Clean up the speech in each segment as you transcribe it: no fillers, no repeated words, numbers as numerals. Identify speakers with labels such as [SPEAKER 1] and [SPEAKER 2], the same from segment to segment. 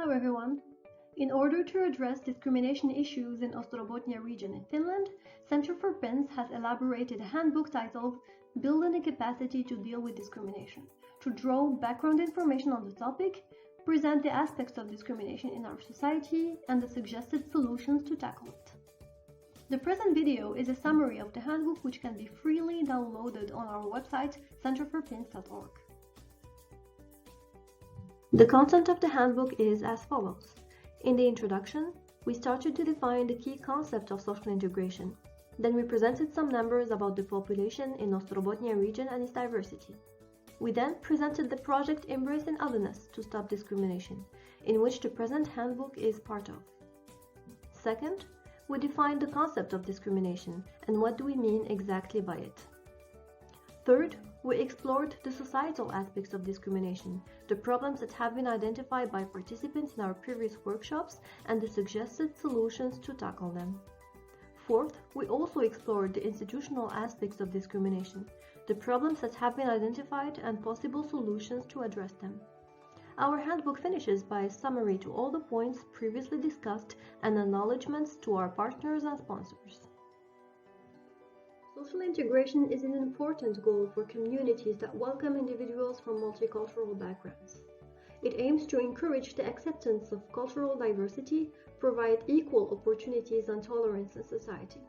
[SPEAKER 1] Hello everyone! In order to address discrimination issues in Ostrobothnia region in Finland, Center for PINS has elaborated a handbook titled Building a Capacity to Deal with Discrimination, to draw background information on the topic, present the aspects of discrimination in our society, and the suggested solutions to tackle it. The present video is a summary of the handbook which can be freely downloaded on our website centerforpins.org. The content of the handbook is as follows. In the introduction, we started to define the key concept of social integration. Then we presented some numbers about the population in Ostrobothnia region and its diversity. We then presented the project Embracing Otherness to Stop Discrimination, in which the present handbook is part of. Second, we defined the concept of discrimination and what do we mean exactly by it. Third, we explored the societal aspects of discrimination, the problems that have been identified by participants in our previous workshops, and the suggested solutions to tackle them. Fourth, we also explored the institutional aspects of discrimination, the problems that have been identified and possible solutions to address them. Our handbook finishes by a summary to all the points previously discussed and acknowledgements to our partners and sponsors. Social integration is an important goal for communities that welcome individuals from multicultural backgrounds. It aims to encourage the acceptance of cultural diversity, provide equal opportunities and tolerance in society.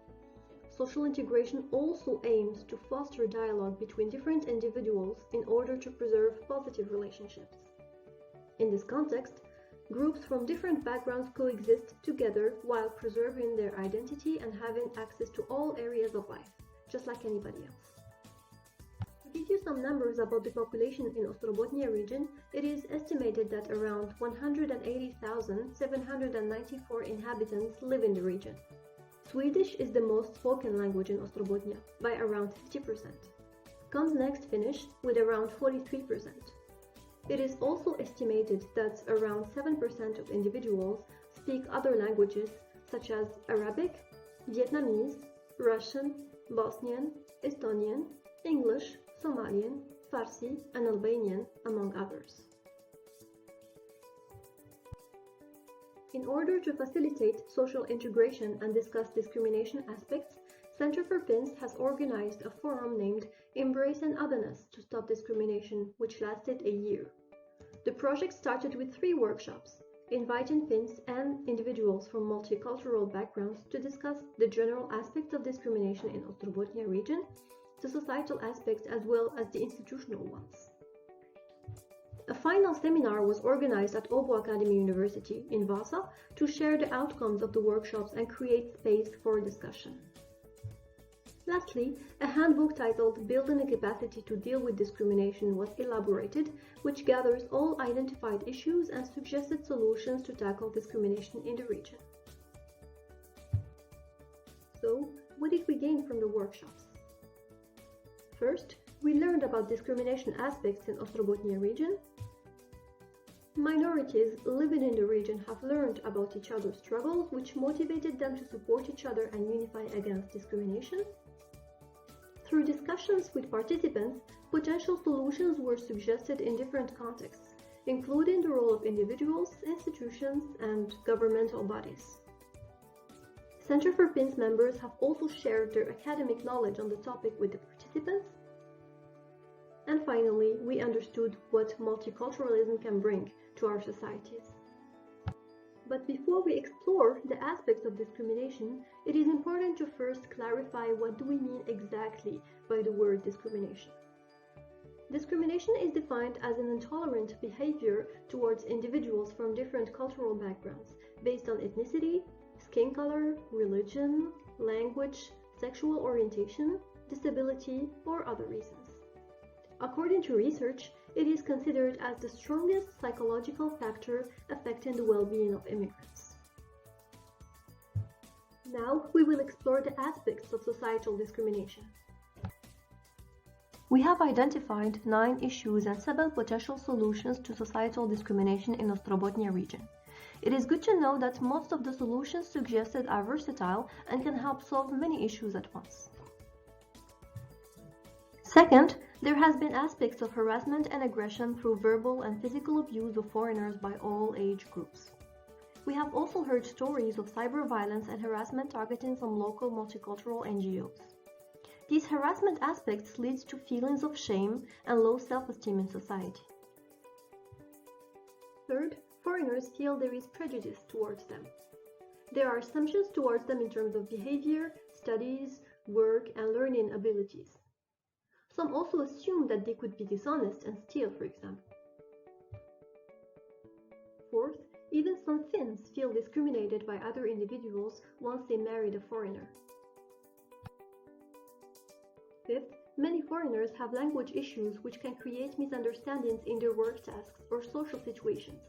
[SPEAKER 1] Social integration also aims to foster dialogue between different individuals in order to preserve positive relationships. In this context, groups from different backgrounds coexist together while preserving their identity and having access to all areas of life, just like anybody else. To give you some numbers about the population in Ostrobothnia region, it is estimated that around 180,794 inhabitants live in the region. Swedish is the most spoken language in Ostrobothnia, by around 50%. Comes next Finnish, with around 43%. It is also estimated that around 7% of individuals speak other languages such as Arabic, Vietnamese, Russian, Bosnian, Estonian, English, Somalian, Farsi, and Albanian, among others. In order to facilitate social integration and discuss discrimination aspects, Center for PINS has organized a forum named Embracing Otherness to Stop Discrimination, which lasted a year. The project started with 3 workshops, inviting PINS and individuals from multicultural backgrounds to discuss the general aspects of discrimination in Ostrobothnia region, the societal aspects as well as the institutional ones. A final seminar was organized at Akademi University in Vasa to share the outcomes of the workshops and create space for discussion. Lastly, a handbook titled Building a Capacity to Deal with Discrimination was elaborated, which gathers all identified issues and suggested solutions to tackle discrimination in the region. So, what did we gain from the workshops? First, we learned about discrimination aspects in Ostrobothnia region. Minorities living in the region have learned about each other's struggles, which motivated them to support each other and unify against discrimination. Through discussions with participants, potential solutions were suggested in different contexts, including the role of individuals, institutions, and governmental bodies. Center for PINS members have also shared their academic knowledge on the topic with the participants. And finally, we understood what multiculturalism can bring to our societies. But before we explore the aspects of discrimination, it is important to first clarify what do we mean exactly by the word discrimination. Discrimination is defined as an intolerant behavior towards individuals from different cultural backgrounds based on ethnicity, skin color, religion, language, sexual orientation, disability, or other reasons. According to research, it is considered as the strongest psychological factor affecting the well-being of immigrants. Now we will explore the aspects of societal discrimination. We have identified 9 issues and 7 potential solutions to societal discrimination in Ostrobothnia region. It is good to know that most of the solutions suggested are versatile and can help solve many issues at once. Second, There has been aspects of harassment and aggression through verbal and physical abuse of foreigners by all age groups. We have also heard stories of cyber violence and harassment targeting some local multicultural NGOs. These harassment aspects lead to feelings of shame and low self-esteem in society. Third, foreigners feel there is prejudice towards them. There are assumptions towards them in terms of behavior, studies, work, and learning abilities. Some also assume that they could be dishonest and steal, for example. Fourth, even some Finns feel discriminated by other individuals once they married a foreigner. Fifth, many foreigners have language issues which can create misunderstandings in their work tasks or social situations.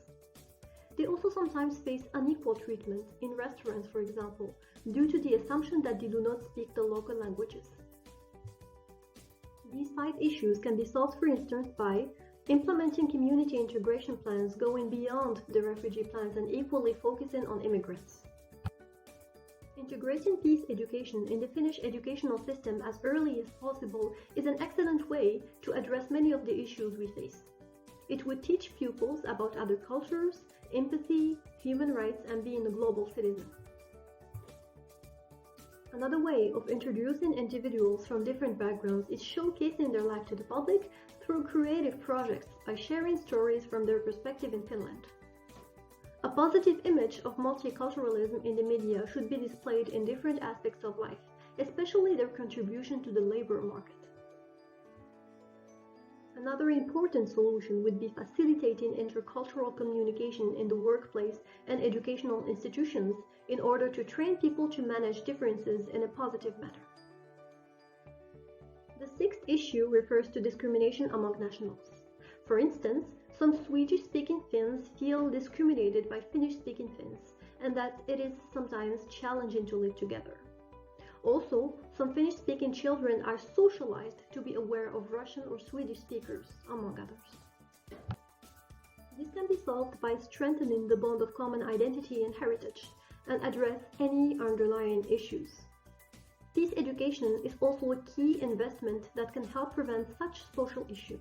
[SPEAKER 1] They also sometimes face unequal treatment in restaurants, for example, due to the assumption that they do not speak the local languages. These 5 issues can be solved, for instance, by implementing community integration plans going beyond the refugee plans and equally focusing on immigrants. Integrating peace education in the Finnish educational system as early as possible is an excellent way to address many of the issues we face. It would teach pupils about other cultures, empathy, human rights, and being a global citizen. Another way of introducing individuals from different backgrounds is showcasing their life to the public through creative projects by sharing stories from their perspective in Finland. A positive image of multiculturalism in the media should be displayed in different aspects of life, especially their contribution to the labor market. Another important solution would be facilitating intercultural communication in the workplace and educational institutions in order to train people to manage differences in a positive manner. The 6th issue refers to discrimination among nationals. For instance, some Swedish-speaking Finns feel discriminated by Finnish-speaking Finns, and that it is sometimes challenging to live together. Also, some Finnish-speaking children are socialized to be aware of Russian or Swedish speakers, among others. This can be solved by strengthening the bond of common identity and heritage, and address any underlying issues. Peace education is also a key investment that can help prevent such social issues.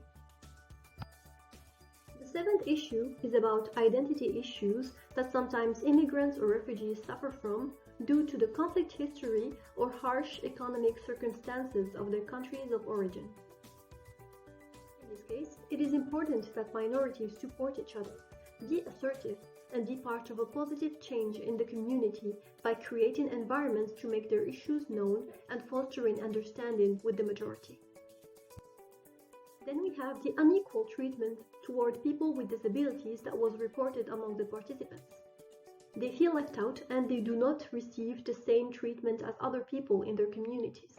[SPEAKER 1] The 7th issue is about identity issues that sometimes immigrants or refugees suffer from due to the conflict history or harsh economic circumstances of their countries of origin. In this case, it is important that minorities support each other, be assertive, and be part of a positive change in the community by creating environments to make their issues known and fostering understanding with the majority. Then we have the unequal treatment toward people with disabilities that was reported among the participants. They feel left out and they do not receive the same treatment as other people in their communities.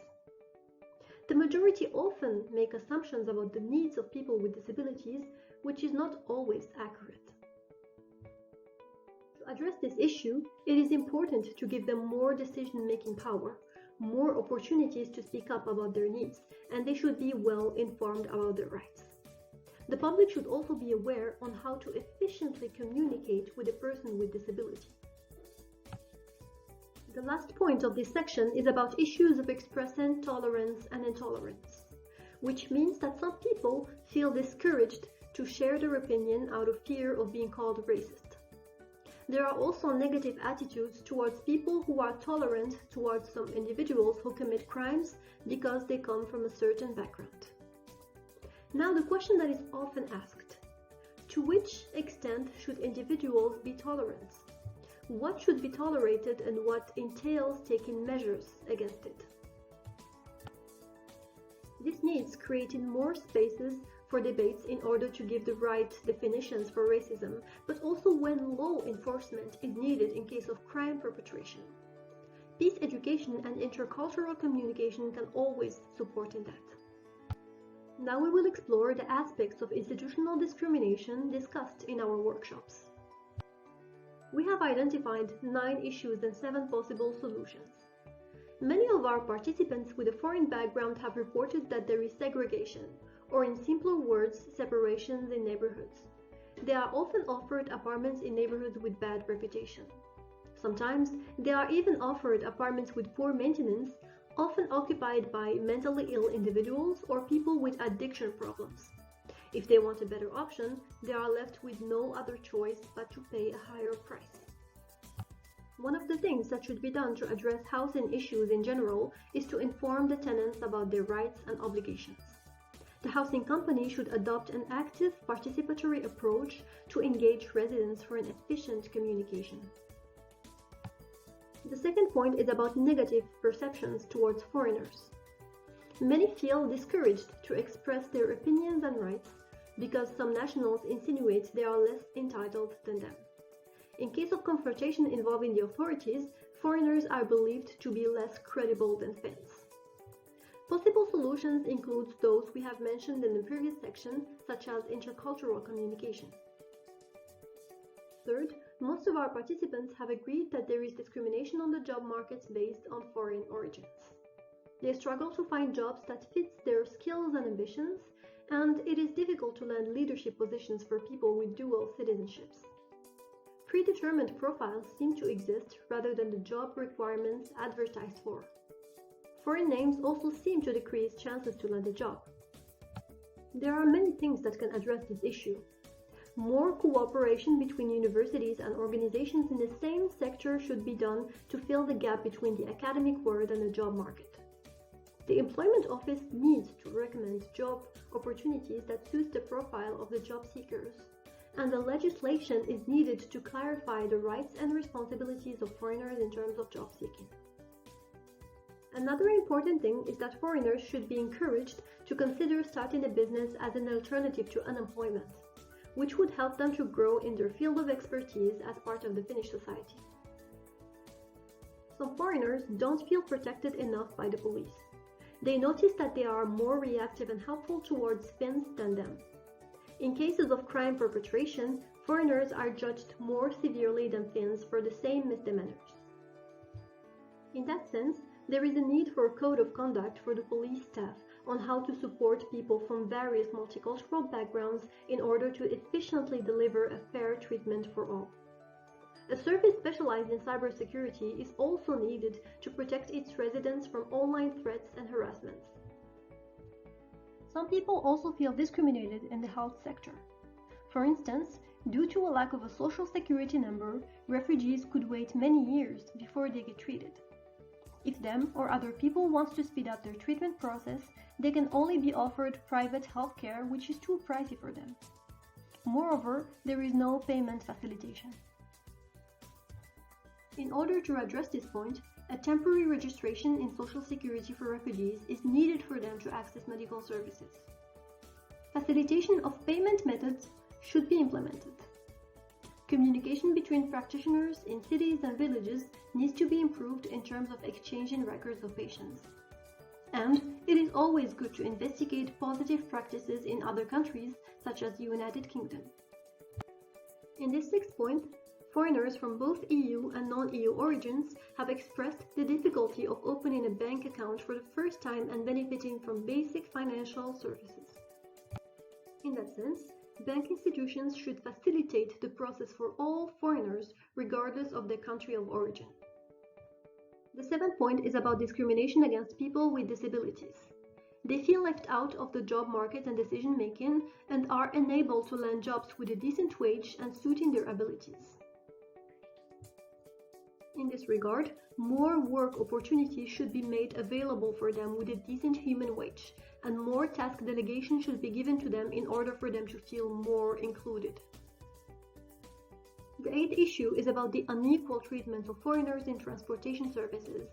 [SPEAKER 1] The majority often make assumptions about the needs of people with disabilities, which is not always accurate. To address this issue, it is important to give them more decision-making power, more opportunities to speak up about their needs, and they should be well informed about their rights. The public should also be aware on how to efficiently communicate with a person with disability. The last point of this section is about issues of expressing tolerance and intolerance, which means that some people feel discouraged to share their opinion out of fear of being called racist. There are also negative attitudes towards people who are tolerant towards some individuals who commit crimes because they come from a certain background. Now the question that is often asked: to which extent should individuals be tolerant? What should be tolerated and what entails taking measures against it? This needs creating more spaces for debates in order to give the right definitions for racism, but also when law enforcement is needed in case of crime perpetration. Peace education and intercultural communication can always support in that. Now we will explore the aspects of institutional discrimination discussed in our workshops. We have identified 9 issues and 7 possible solutions. Many of our participants with a foreign background have reported that there is segregation, or in simpler words, separations in neighborhoods. They are often offered apartments in neighborhoods with bad reputation. Sometimes they are even offered apartments with poor maintenance, often occupied by mentally ill individuals or people with addiction problems. If they want a better option, they are left with no other choice but to pay a higher price. One of the things that should be done to address housing issues in general is to inform the tenants about their rights and obligations. The housing company should adopt an active, participatory approach to engage residents for an efficient communication. The second point is about negative perceptions towards foreigners. Many feel discouraged to express their opinions and rights because some nationals insinuate they are less entitled than them. In case of confrontation involving the authorities, foreigners are believed to be less credible than Finns. Possible solutions include those we have mentioned in the previous section, such as intercultural communication. Third, most of our participants have agreed that there is discrimination on the job markets based on foreign origins. They struggle to find jobs that fit their skills and ambitions, and it is difficult to land leadership positions for people with dual citizenships. Predetermined profiles seem to exist rather than the job requirements advertised for. Foreign names also seem to decrease chances to land a job. There are many things that can address this issue. More cooperation between universities and organizations in the same sector should be done to fill the gap between the academic world and the job market. The Employment Office needs to recommend job opportunities that suit the profile of the job seekers, and the legislation is needed to clarify the rights and responsibilities of foreigners in terms of job seeking. Another important thing is that foreigners should be encouraged to consider starting a business as an alternative to unemployment, which would help them to grow in their field of expertise as part of the Finnish society. Some foreigners don't feel protected enough by the police. They notice that they are more reactive and helpful towards Finns than them. In cases of crime perpetration, foreigners are judged more severely than Finns for the same misdemeanors. In that sense, there is a need for a code of conduct for the police staff on how to support people from various multicultural backgrounds in order to efficiently deliver a fair treatment for all. A service specialized in cybersecurity is also needed to protect its residents from online threats and harassments. Some people also feel discriminated in the health sector. For instance, due to a lack of a social security number, refugees could wait many years before they get treated. If them or other people want to speed up their treatment process, they can only be offered private health care, which is too pricey for them. Moreover, there is no payment facilitation. In order to address this point, a temporary registration in Social Security for refugees is needed for them to access medical services. Facilitation of payment methods should be implemented. Communication between practitioners in cities and villages needs to be improved in terms of exchanging records of patients. And it is always good to investigate positive practices in other countries, such as the United Kingdom. In this sixth point, foreigners from both EU and non-EU origins have expressed the difficulty of opening a bank account for the first time and benefiting from basic financial services. In that sense, bank institutions should facilitate the process for all foreigners, regardless of their country of origin. The seventh point is about discrimination against people with disabilities. They feel left out of the job market and decision-making and are unable to land jobs with a decent wage and suiting their abilities. In this regard, more work opportunities should be made available for them with a decent human wage, and more task delegation should be given to them in order for them to feel more included. The eighth issue is about the unequal treatment of foreigners in transportation services,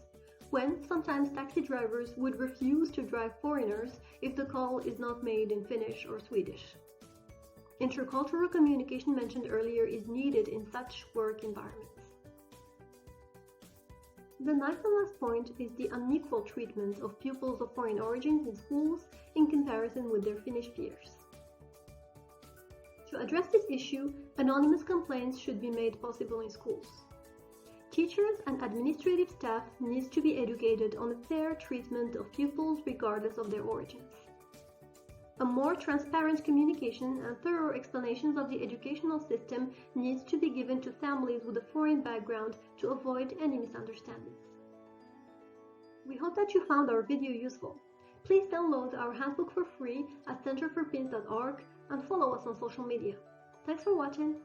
[SPEAKER 1] when sometimes taxi drivers would refuse to drive foreigners if the call is not made in Finnish or Swedish. Intercultural communication mentioned earlier is needed in such work environments. The ninth and last point is the unequal treatment of pupils of foreign origins in schools in comparison with their Finnish peers. To address this issue, anonymous complaints should be made possible in schools. Teachers and administrative staff need to be educated on the fair treatment of pupils regardless of their origins. A more transparent communication and thorough explanations of the educational system needs to be given to families with a foreign background to avoid any misunderstandings. We hope that you found our video useful. Please download our handbook for free at centerforpeace.org and follow us on social media. Thanks for watching!